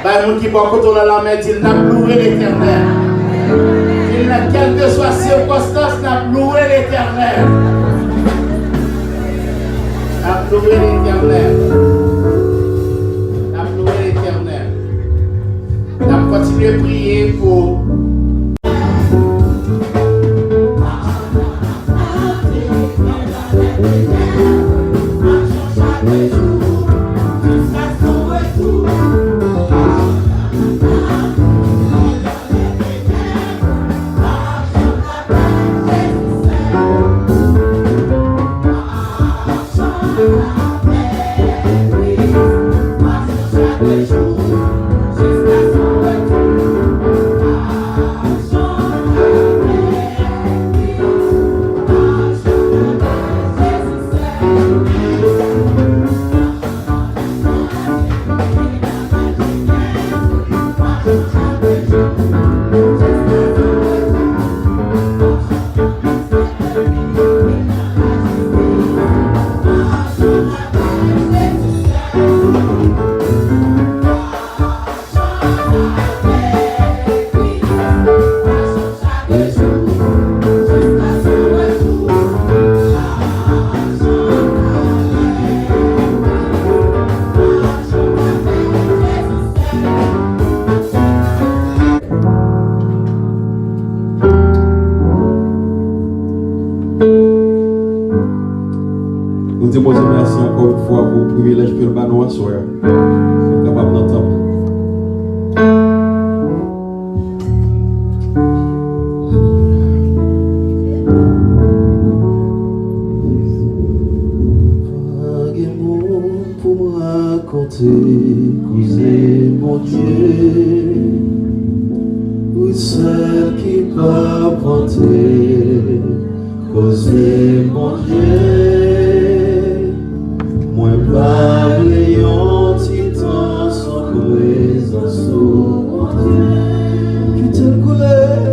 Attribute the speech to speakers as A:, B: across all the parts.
A: Les gens qui vont dans la mer, ils n'ont loué l'Éternel. Il n'a quelle que soit circonstance, n'a loué l'Éternel. N'a loué l'Éternel. N'a loué l'Éternel. N'a continué à prier pour.
B: Nous disons merci encore une fois pour le privilège que le banon a soir. Nous sommes capables d'entendre.
C: Pour me raconter, causer mon Dieu, ou celle qui peut porter, causer mon Dieu, moi pas léon titan sans présence au Dieu, qui te coulait,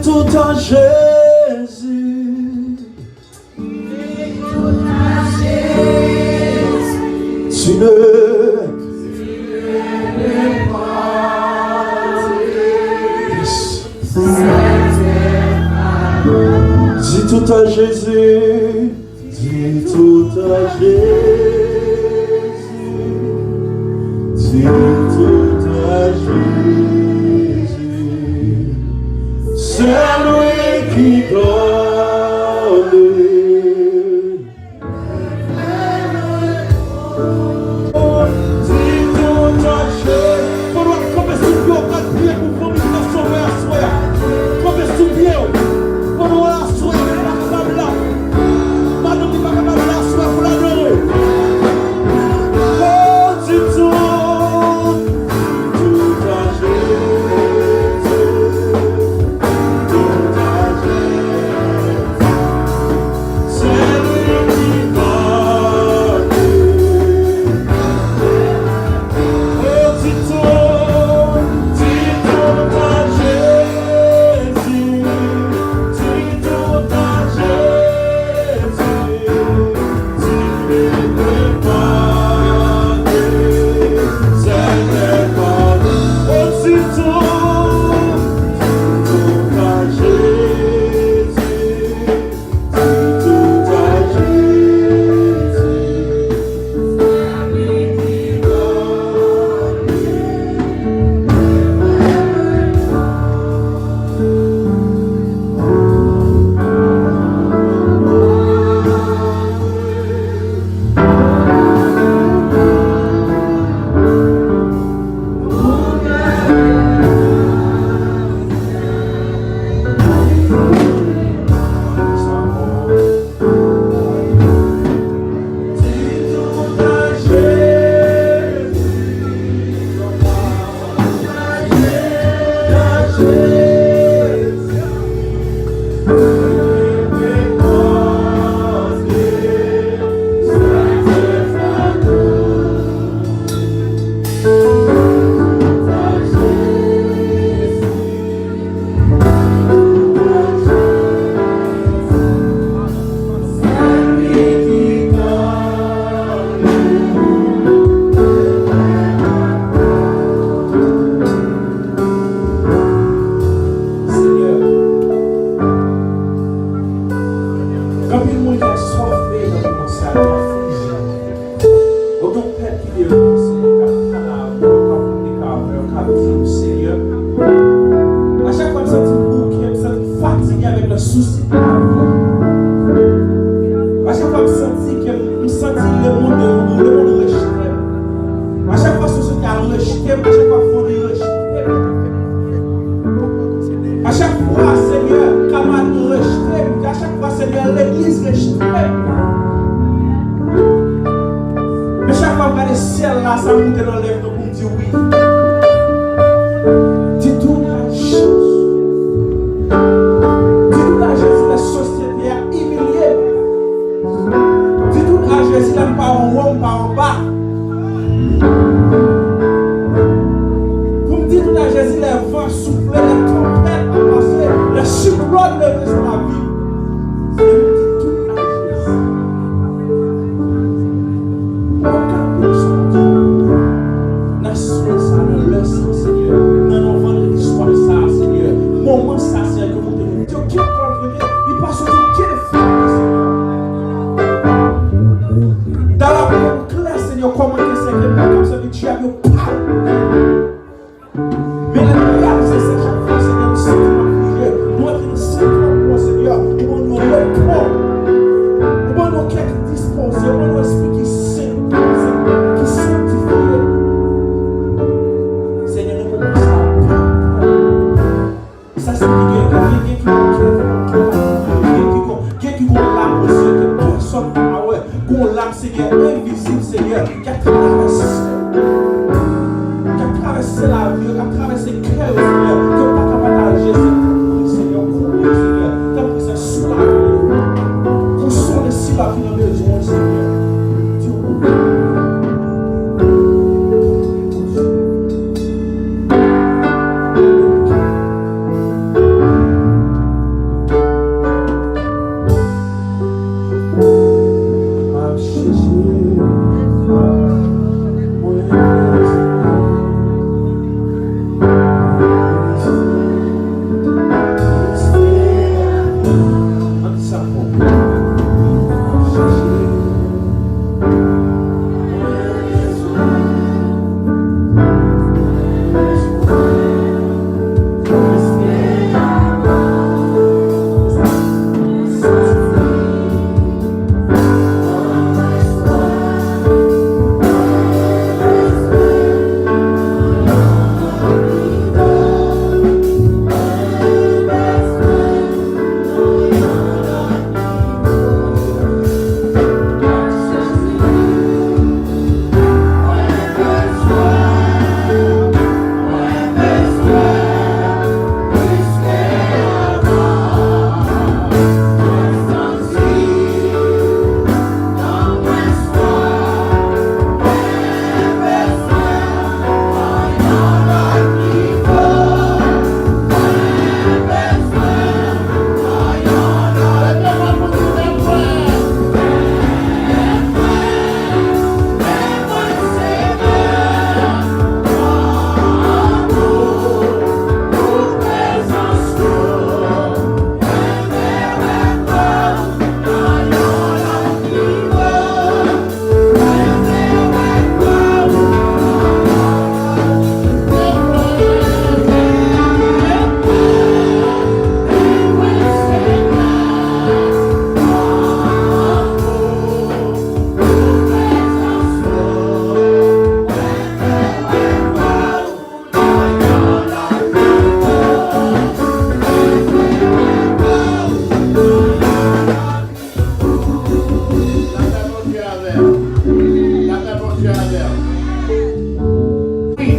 C: tout en Jésus. Tu ne dis tout à Jésus, dis tout à Jésus, dis tout à Jésus, c'est lui qui donne.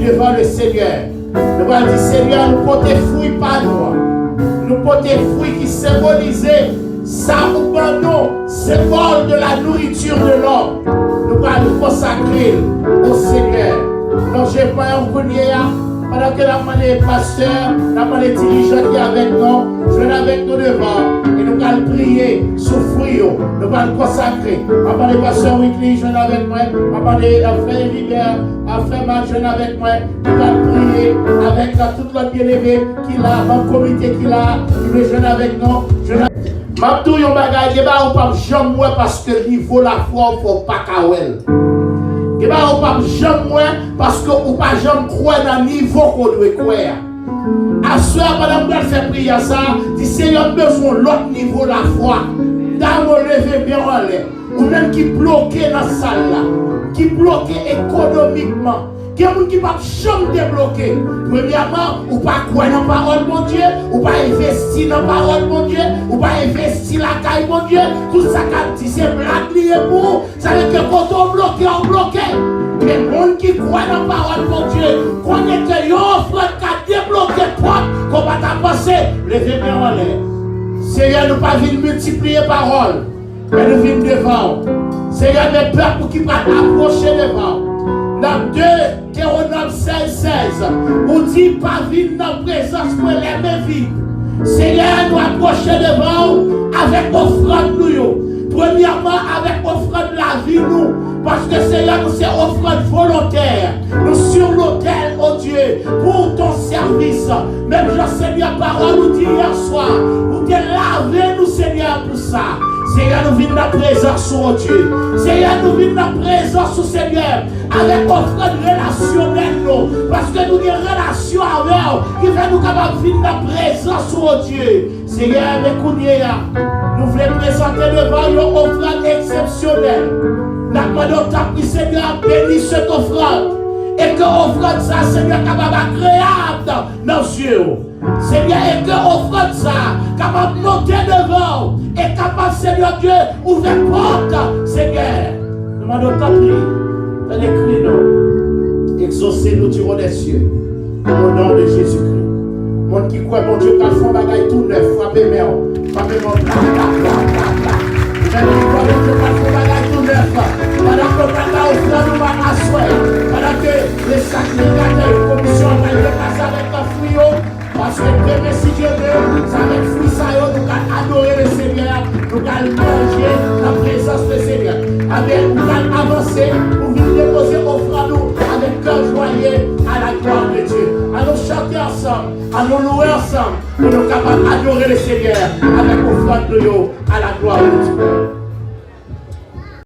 A: Devant le Seigneur. Nous allons dire, Seigneur, nous portons fruit par nous. Nous portons fruit qui symbolisait ça ou pas non, symbole de la nourriture de l'homme. Nous allons nous consacrer au Seigneur. Donc, je n'ai pas un premier, pendant que la demandé pasteur, la demandé dirigeant qui est avec nous, je vais avec nous devant. Et nous allons prier sous fruit. Nous allons consacrer. Je vais demander pasteur Weekly, je vais avec moi. Je vais demander frère Hébert, frère Marc, je vais avec moi. Nous allons prier avec tout le bien-aimé qui l'a, le comité qui l'a, qui veut jouer avec nous. Mabdou yon bagay, ge ba ou pa jam mwen parce que niveau la foi faut pas kawel. Ge ba ou pa jam mwen parce que ou pas jam croire dans niveau qu'on doit croire. À soir pendant que fait prière ça, dit Seigneur besoin l'autre niveau la foi. Dans mon lever bien en l'air. Ou même qui bloqué dans salle là, qui bloqué économiquement. Il y a des gens qui ne peuvent jamais débloquer. Premièrement, ou pas croire dans la parole de mon Dieu, ou pas investir dans la parole de mon Dieu, ou pas investir la caille de mon Dieu. Tout ça, quand c'est blague lié pour, ça veut dire que quand on bloque, on bloque. Mais les gens qui croient dans la parole de mon Dieu, qu'on est que yon offre qu'à débloquer quoi, qu'on va t'avancer, levez bien en l'air. Seigneur, nous ne pas venir multiplier parole, mais nous venons devant. Seigneur, mes peuples qui peuvent approcher devant. Dans 2 Théronome 16, on dit pas vivre dans la présence pour les mêmes vies. Seigneur, nous approcher devant avec offrande nous. Premièrement, avec offrande la vie nous. Parce que Seigneur, nous c'est offrande volontaire. Nous sur l'autel, oh Dieu, pour ton service. Même Jean-Seigneur, parole nous dit hier soir. Vous te lavez nous, Seigneur, pour ça. Seigneur, nous venons dans la présence, oh Dieu. Seigneur, nous venons dans la présence, oh Seigneur, avec offrande relationnelle, nous. Parce que nous avons une relation avec eux qui fait nous capables de venir dans la présence, oh Dieu. Seigneur, avec nous voulons présenter devant une offrande exceptionnelle. Nous demandons que Seigneur bénisse cette offrande. Et que l'offrande ça, Seigneur, capable agréable dans nos yeux. Seigneur, et que l'offrande ça, capable de monter devant. Et capable, Seigneur Dieu, ouvrir porte, Seigneur. Nous demandons ta prière. T'as écrit nous. Exaucez-nous du haut des cieux. Au nom de Jésus-Christ. Monde qui croit, mon Dieu, qu'à fond bagaille tout neuf. Frappez moi. Frappez moi. Bla, bla, bla, bla, bla. Pendant que les sacrificateurs de commission vont passer avec un fruit, parce que demain, si Dieu veut, ça va être fruit, ça nous allons adorer le Seigneur, nous allons manger la présence du Seigneur. Nous allons avancer pour venir déposer offrande avec cœur joyeux à la gloire de Dieu. À nous chanter ensemble, à nous louer ensemble, pour nous capables d'adorer le Seigneur avec offrande à la gloire de Dieu.